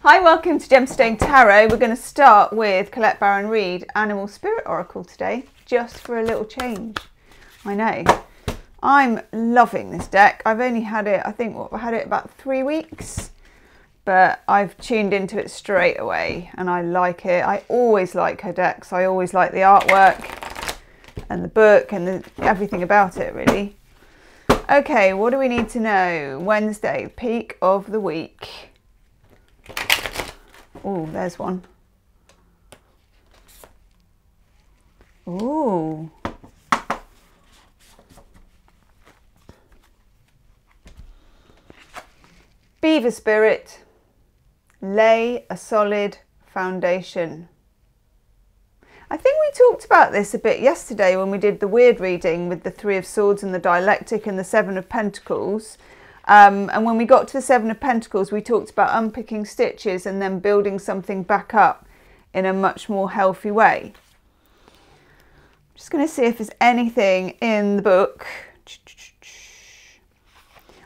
Hi, welcome to Gemstone Tarot. We're going to start with Colette Baron Reid Animal Spirit Oracle today, just for a little change. I know. I'm loving this deck. I've only had it, I think, I've had it about 3 weeks, but I've tuned into it straight away and I like it. I always like her decks. I always like the artwork and the book and everything about it, really. Okay, what do we need to know? Wednesday, peak of the week. Oh, there's one. Ooh. Beaver spirit, lay a solid foundation. I think we talked about this a bit yesterday when we did the weird reading with the Three of Swords and the dialectic and the Seven of Pentacles. And when we got to the Seven of Pentacles, we talked about unpicking stitches and then building something back up in a much more healthy way. I'm just going to see if there's anything in the book.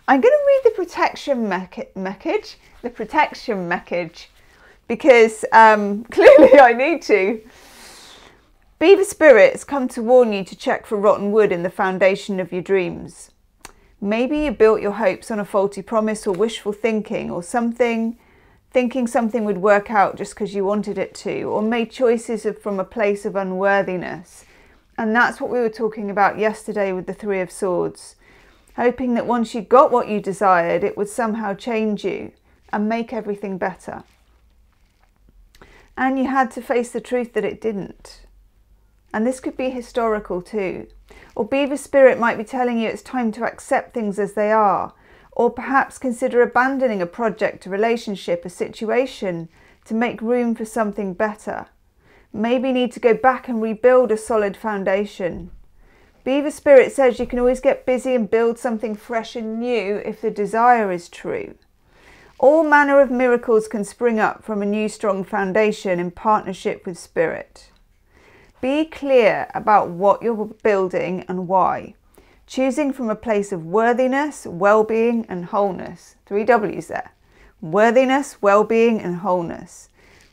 I'm going to read the protection message, because clearly I need to. Beaver spirits come to warn you to check for rotten wood in the foundation of your dreams. Maybe you built your hopes on a faulty promise or wishful thinking or something, thinking something would work out just because you wanted it to, or made choices from a place of unworthiness. And that's what we were talking about yesterday with the Three of Swords. Hoping that once you got what you desired, it would somehow change you and make everything better. And you had to face the truth that it didn't. And this could be historical too. Or Beaver Spirit might be telling you it's time to accept things as they are. Or perhaps consider abandoning a project, a relationship, a situation to make room for something better. Maybe need to go back and rebuild a solid foundation. Beaver Spirit says you can always get busy and build something fresh and new if the desire is true. All manner of miracles can spring up from a new strong foundation in partnership with Spirit. Be clear about what you're building and why. Choosing from a place of worthiness, well-being and wholeness. 3 W's there. Worthiness, well-being and wholeness.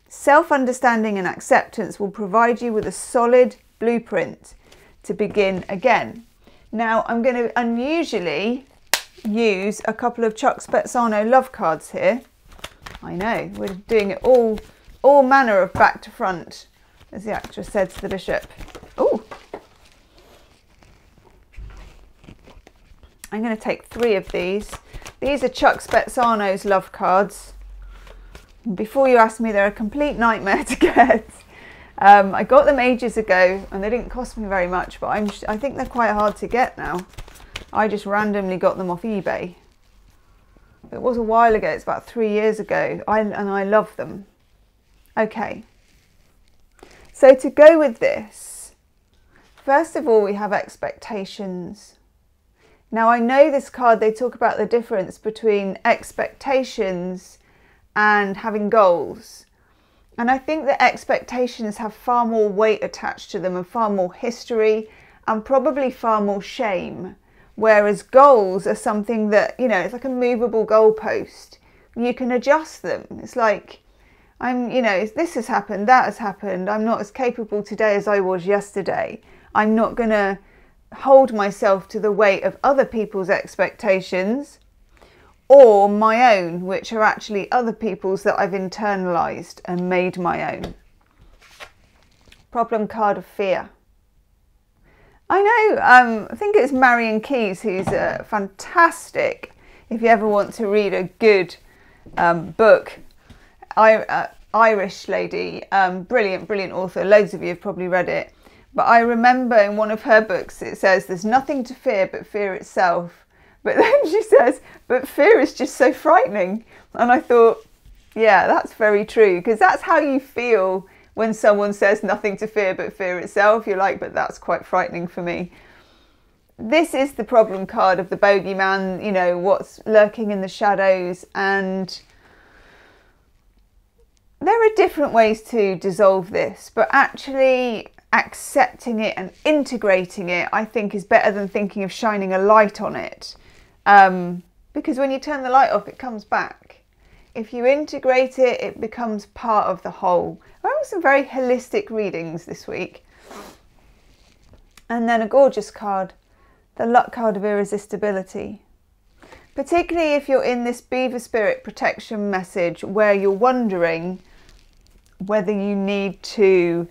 Self-understanding and acceptance will provide you with a solid blueprint to begin again. Now I'm going to unusually use a couple of Chuck Spezzano love cards here. I know, we're doing it all manner of back to front, as the actress said to the bishop. Oh, I'm going to take 3 of these. These are Chuck Spezzano's love cards. Before you ask me, they're a complete nightmare to get. I got them ages ago and they didn't cost me very much, but I think they're quite hard to get now. I just randomly got them off eBay. It was a while ago, it's about 3 years ago, and I love them. Okay. So to go with this, first of all, we have expectations. Now I know this card, they talk about the difference between expectations and having goals. And I think that expectations have far more weight attached to them and far more history and probably far more shame. Whereas goals are something that, you know, it's like a movable goalpost. You can adjust them. It's like, this has happened, that has happened. I'm not as capable today as I was yesterday. I'm not going to hold myself to the weight of other people's expectations or my own, which are actually other people's that I've internalized and made my own. Problem card of fear. I know, I think it's Marion Keyes, who's fantastic if you ever want to read a good book. Irish lady, brilliant author. Loads of you have probably read it. But I remember in one of her books, it says, there's nothing to fear but fear itself. But then she says, but fear is just so frightening. And I thought, yeah, that's very true. Because that's how you feel when someone says nothing to fear but fear itself. You're like, but that's quite frightening for me. This is the problem card of the bogeyman, you know, what's lurking in the shadows. And there are different ways to dissolve this, but actually accepting it and integrating it, I think, is better than thinking of shining a light on it. Because when you turn the light off, it comes back. If you integrate it, it becomes part of the whole. We're having some very holistic readings this week. And then a gorgeous card, the luck card of irresistibility. Particularly if you're in this beaver spirit protection message where you're wondering whether you need to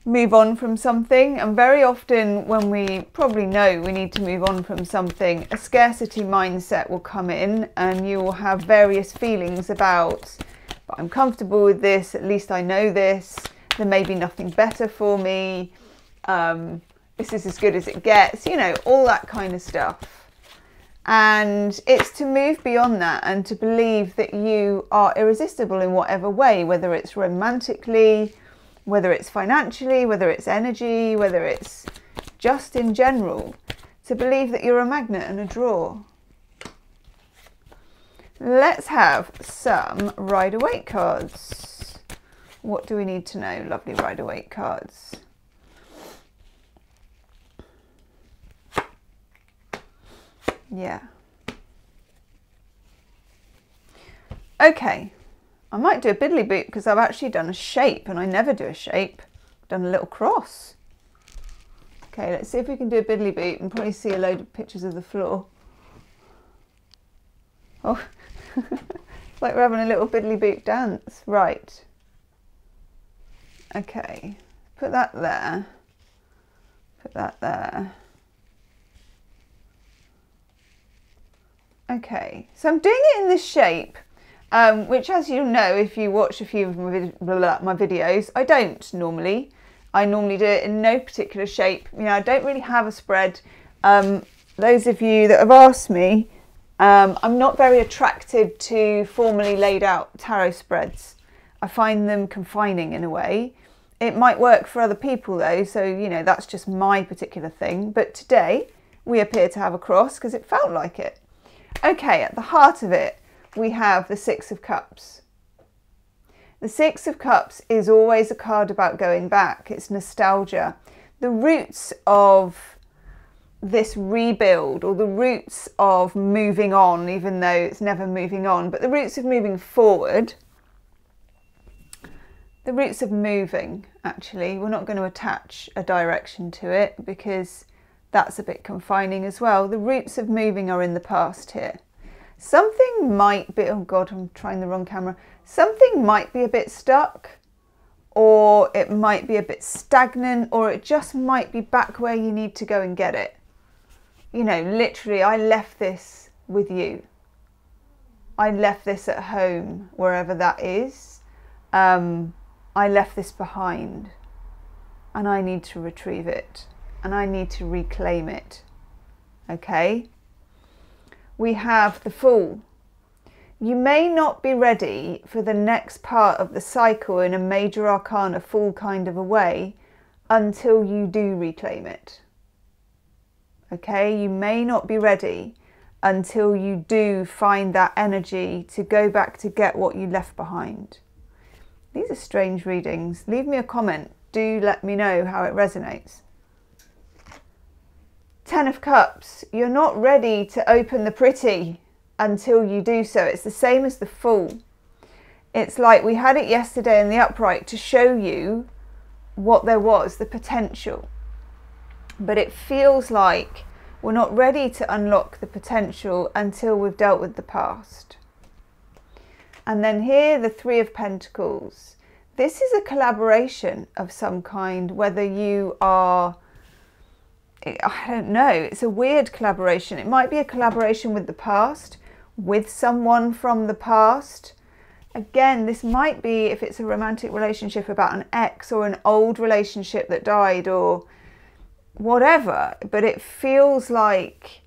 move on from something. And very often when we probably know we need to move on from something, a scarcity mindset will come in and you will have various feelings about, but I'm comfortable with this, at least I know this, there may be nothing better for me, this is as good as it gets, you know, all that kind of stuff. And it's to move beyond that and to believe that you are irresistible in whatever way, whether it's romantically, whether it's financially, whether it's energy, whether it's just in general. To believe that you're a magnet and a draw. Let's have some Rider-Waite cards. What do we need to know? Lovely Rider-Waite cards. Yeah. Okay. I might do a biddly boot because I've actually done a shape and I never do a shape. I've done a little cross. Okay, let's see if we can do a biddly boot and probably see a load of pictures of the floor. Oh, it's like we're having a little biddly boot dance. Right. Okay, put that there. Put that there. Okay, so I'm doing it in this shape, which, as you know, if you watch a few of my videos, I don't normally. I normally do it in no particular shape. You know, I don't really have a spread. Those of you that have asked me, I'm not very attracted to formally laid out tarot spreads. I find them confining in a way. It might work for other people though, so you know, that's just my particular thing. But today we appear to have a cross because it felt like it. Okay, at the heart of it, we have the Six of Cups. The Six of Cups is always a card about going back. It's nostalgia. The roots of this rebuild, or the roots of moving on, even though it's never moving on, but the roots of moving forward, the roots of moving, actually, we're not going to attach a direction to it because that's a bit confining as well. The roots of moving are in the past here. Something might be, oh God, I'm trying the wrong camera. Something might be a bit stuck, or it might be a bit stagnant, or it just might be back where you need to go and get it. You know, literally, I left this with you. I left this at home, wherever that is. I left this behind and I need to retrieve it. And I need to reclaim it. Okay? We have the Fool. You may not be ready for the next part of the cycle in a major arcana Fool kind of a way until you do reclaim it. Okay? You may not be ready until you do find that energy to go back to get what you left behind. These are strange readings. Leave me a comment. Do let me know how it resonates. Ten of Cups, you're not ready to open the pretty until you do so. It's the same as the Fool. It's like we had it yesterday in the upright to show you what there was, the potential. But it feels like we're not ready to unlock the potential until we've dealt with the past. And then here, the Three of Pentacles. This is a collaboration of some kind, whether you are, I don't know, it's a weird collaboration. It might be a collaboration with the past, with someone from the past. Again, this might be, if it's a romantic relationship, about an ex or an old relationship that died or whatever. But it feels like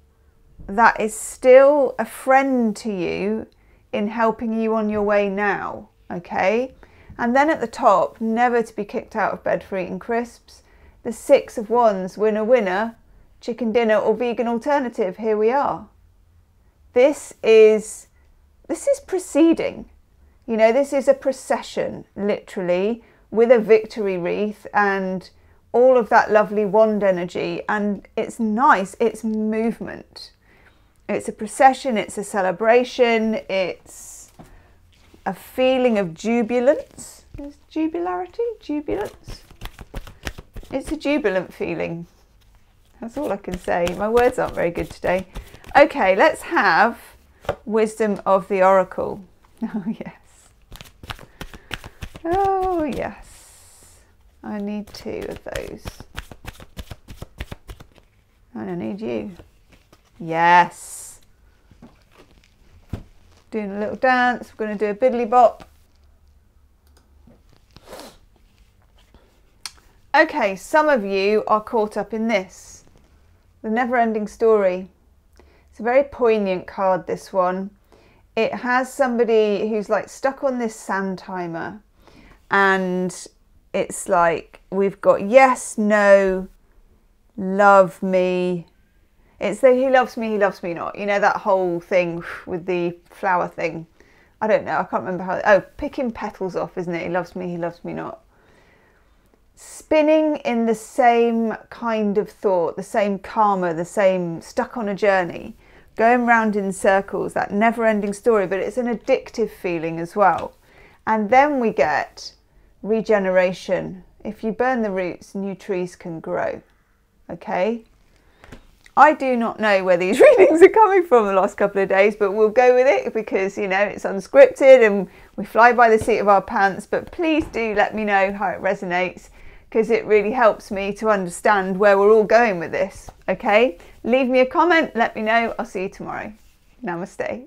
that is still a friend to you in helping you on your way now, okay? And then at the top, never to be kicked out of bed for eating crisps. The Six of Wands, winner, winner, chicken dinner or vegan alternative, here we are. This is proceeding. You know, this is a procession, literally, with a victory wreath and all of that lovely wand energy. And it's nice, it's movement. It's a procession, it's a celebration, it's a feeling of jubilance. Is jubilarity? Jubilance? It's a jubilant feeling. That's all I can say. My words aren't very good today. Okay, let's have wisdom of the oracle. Oh, yes. Oh, yes. I need 2 of those. And I need you. Yes. Doing a little dance. We're going to do a biddly bop. Okay, some of you are caught up in this. The never-ending story. It's a very poignant card, this one. It has somebody who's like stuck on this sand timer. And it's like, we've got yes, no, love me. It's the he loves me not. You know, that whole thing with the flower thing. I don't know, I can't remember how. Oh, picking petals off, isn't it? He loves me not. Spinning in the same kind of thought, the same karma, the same stuck on a journey, going round in circles, that never-ending story, but it's an addictive feeling as well. And then we get regeneration. If you burn the roots, new trees can grow. Okay? I do not know where these readings are coming from the last couple of days, but we'll go with it because, you know, it's unscripted and we fly by the seat of our pants. But please do let me know how it resonates, because it really helps me to understand where we're all going with this. Okay? Leave me a comment, let me know. I'll see you tomorrow. Namaste.